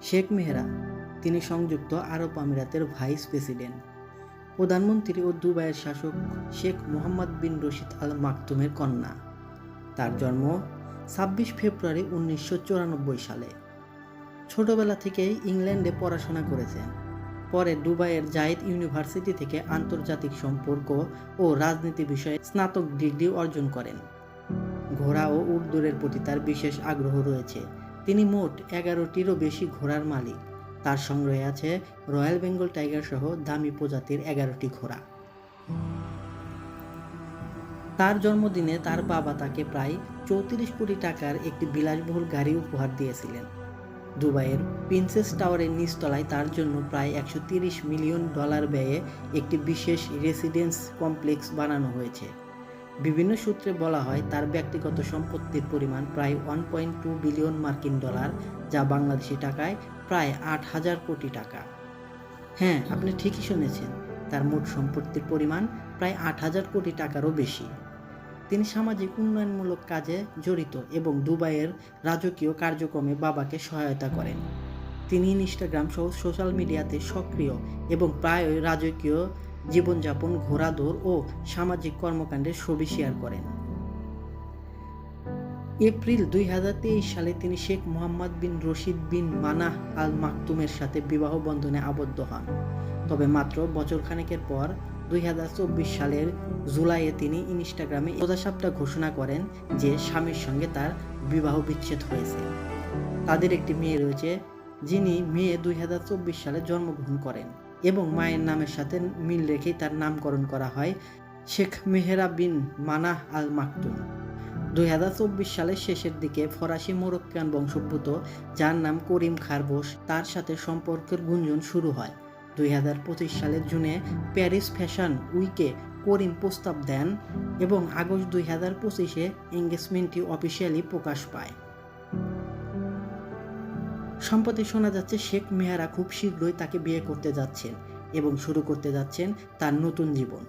শেখ মেহরা, তিনি সংযুক্ত আরব আমিরাতের ভাইস প্রেসিডেন্ট, প্রধানমন্ত্রী ও দুবাইয়ের শাসক শেখ মোহাম্মদ বিন রশিদ আল মাকতুমের কন্যা। তার জন্ম ২৬ ফেব্রুয়ারি ১৯৯৪ সালে। ছোটবেলা থেকেই ইংল্যান্ডে পড়াশোনা করেছেন। পরে দুবাইয়ের জায়েদ ইউনিভার্সিটি থেকে আন্তর্জাতিক সম্পর্ক ও রাজনীতি বিষয়ে স্নাতক ডিগ্রি অর্জন করেন। ঘোড়া ও উট দৌড়ের প্রতি তার বিশেষ আগ্রহ রয়েছে। তিনি মোট ১১টিরও বেশি ঘোড়ার মালিক। তার সংগ্রহে আছে রয়্যাল বেঙ্গল টাইগার সহ দামি প্রজাতির ১১টি ঘোড়া। তার জন্মদিনে তার বাবা তাকে প্রায় ৩৪ কোটি টাকার একটি বিলাসবহুল গাড়ি উপহার দিয়েছিলেন। দুবাইয়ের প্রিন্সেস টাওয়ারের নিচতলায় তার জন্য প্রায় $১৩০ মিলিয়ন ব্যয়ে একটি বিশেষ রেসিডেন্স কমপ্লেক্স বানানো হয়েছে। বিভিন্ন সূত্রে বলা হয় তার ব্যক্তিগত সম্পত্তির পরিমাণ প্রায় $1.2 বিলিয়ন, যা বাংলাদেশি টাকায় প্রায় ৮,০০০ কোটি টাকা। হ্যাঁ, আপনি ঠিকই শুনেছেন, তার মোট সম্পত্তির পরিমাণ প্রায় ৮,০০০ কোটি টাকারও বেশি। তিনি সামাজিক উন্নয়নমূলক কাজে জড়িত এবং দুবাইয়ের রাজকীয় কার্যক্রমে বাবাকে সহায়তা করেন। তিনি ইনস্টাগ্রাম সহ সোশ্যাল মিডিয়াতে সক্রিয় এবং প্রায়ই রাজকীয় জীবনযাপন, ঘোড়া দৌড় ও সামাজিক কর্মকাণ্ডের ছবি শেয়ার করেন। এপ্রিল ২০২৩ সালে তিনি শেখ মোহাম্মদ বিন রশিদ বিন মানাহ আল মাকতুমের সাথে বিবাহ বন্ধনে আবদ্ধ হন। তবে মাত্র বছরখানেকের পর ২০২৪ সালের জুলাইয়ে তিনি ইনস্টাগ্রামে সোজাসাপটা ঘোষণা করেন যে স্বামীর সঙ্গে তার বিবাহ বিচ্ছেদ হয়েছে। তাদের একটি মেয়ে রয়েছে, যিনি মে ২০২৪ সালে জন্মগ্রহণ করেন এবং মায়ের নামের সাথে মিল রেখেই তার নামকরণ করা হয় শেখ মেহরা বিন মানাহ আল মাকতুম। ২০২৪ সালের শেষের দিকে ফরাসি মরক্কান বংশোদ্ভূত, যার নাম করিম খারবোস, তার সাথে সম্পর্কের গুঞ্জন শুরু হয়। ২০২৫ সালের জুনে প্যারিস ফ্যাশন উইকে করিম প্রস্তাব দেন এবং আগস্ট ২০২৫-এ এঙ্গেজমেন্টটি অফিসিয়ালি প্রকাশ পায়। সম্প্রতি শোনা যাচ্ছে শেখ মেহরা খুব শীঘ্রই তাকে বিয়ে করতে যাচ্ছেন এবং শুরু করতে যাচ্ছেন তার নতুন জীবন।